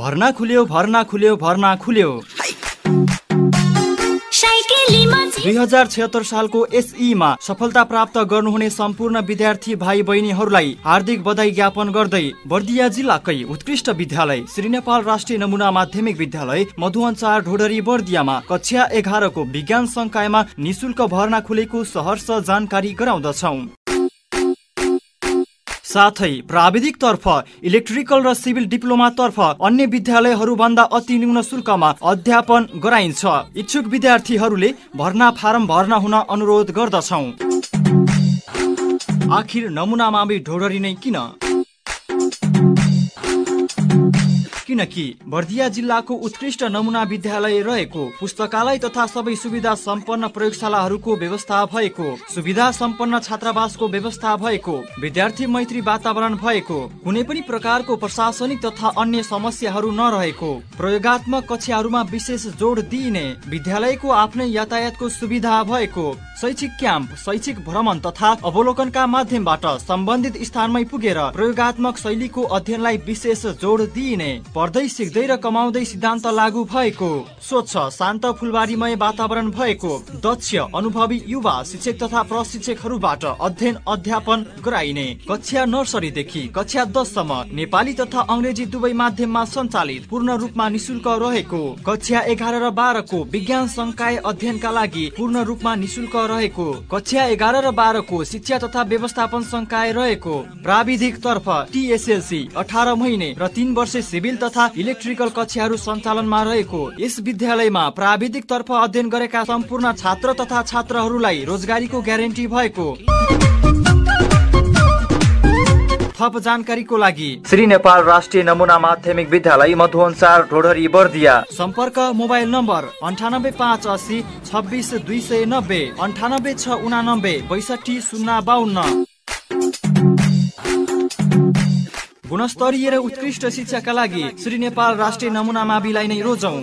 भर्ना खुल्यो भर्ना खुल्यो भर्ना खुल्यो। 2076 सालको एसईमा सफलता प्राप्त गर्नुहुने सम्पूर्ण विद्यार्थी भाइ बहिनीहरूलाई हार्दिक बधाई ज्ञापन गर्दै बर्दिया जिल्लाकै उत्कृष्ट विद्यालय श्री नेपाल राष्ट्रिय नमुना माध्यमिक विद्यालय मधुवन 4 ढोडरी बर्दियामा कक्षा 11 को विज्ञान संकायमा निशुल्क भर्ना खुलेको सहर्ष जानकारी गराउँदछौं। साथै प्राविधिक तर्फ इलेक्ट्रिकल र सिभिल डिप्लोमा तर्फ अन्य विद्यालयहरूभन्दा अति न्यून शुल्कमा अध्यापन गराइन्छ। इच्छुक विद्यार्थीहरूले भर्ना फारम भर्न हुन अनुरोध गर्दछौं। आखिर नमुना मावि ढोडरी नै किन? किनकि बर्दिया जिल्लाको उत्कृष्ट नमुना विद्यालय रहेको, पुस्तकालय तथा सबै सुविधा सम्पन्न प्रयोगशालाहरूको व्यवस्था भएको, सुविधा सम्पन्न छात्रावासको व्यवस्था भएको, विद्यार्थी मैत्री वातावरण भएको, कुनै पनि प्रकारको प्रशासनिक तथा अन्य समस्याहरू नरहेको, प्रयोगात्मक कक्षाहरूमा विशेष जोड दिइने, विद्यालयको आफ्नै यातायातको सुविधा भएको, शैक्षिक क्याम्प, शैक्षिक भ्रमण तथा अवलोकनका माध्यमबाट सम्बन्धित स्थानमै पुगेर प्रयोगात्मक शैलीको अध्ययनलाई विशेष जोड दिइने, पढ्दै सिक्दै र कमाउँदै सिद्धान्त लागू भएको, स्वच्छ शान्त फुलबारीमय वातावरण भएको, दक्ष अनुभवी युवा शिक्षक तथा प्रशिक्षकहरूबाट अध्ययन अध्यापन गराइने, कक्षा नर्सरीदेखि कक्षा 10 सम्म नेपाली तथा अंग्रेजी दुवै माध्यममा सञ्चालित पूर्ण रूपमा निशुल्क रहेको, कक्षा 11 र 12 को विज्ञान संकाय अध्ययनका लागि पूर्ण रूपमा निशुल्क रहेको, कक्षा 11 र 12 को शिक्षा तथा व्यवस्थापन संकाय रहेको, प्राविधिक तर्फ टीएसएलसी 18 महिने र 3 वर्ष सिभिल तथा इलेक्ट्रिकल कक्षाहरू सञ्चालनमा रहेको, यस विद्यालयमा प्राविधिक तर्फ अध्ययन गरेका सम्पूर्ण छात्र तथा छात्राहरूलाई रोजगारीको ग्यारेन्टी भएको। थप जानकारीको लागि श्री नेपाल राष्ट्रिय नमुना माध्यमिक विद्यालय मधुवन 4 ढोडरी बर्दिया। सम्पर्क मोबाइल नम्बर 9858 26 290 98689 62 052। गुणस्तरीय र उत्कृष्ट शिक्षाका लागि श्री नेपाल राष्ट्रिय नमुना माविलाई नै रोजौं।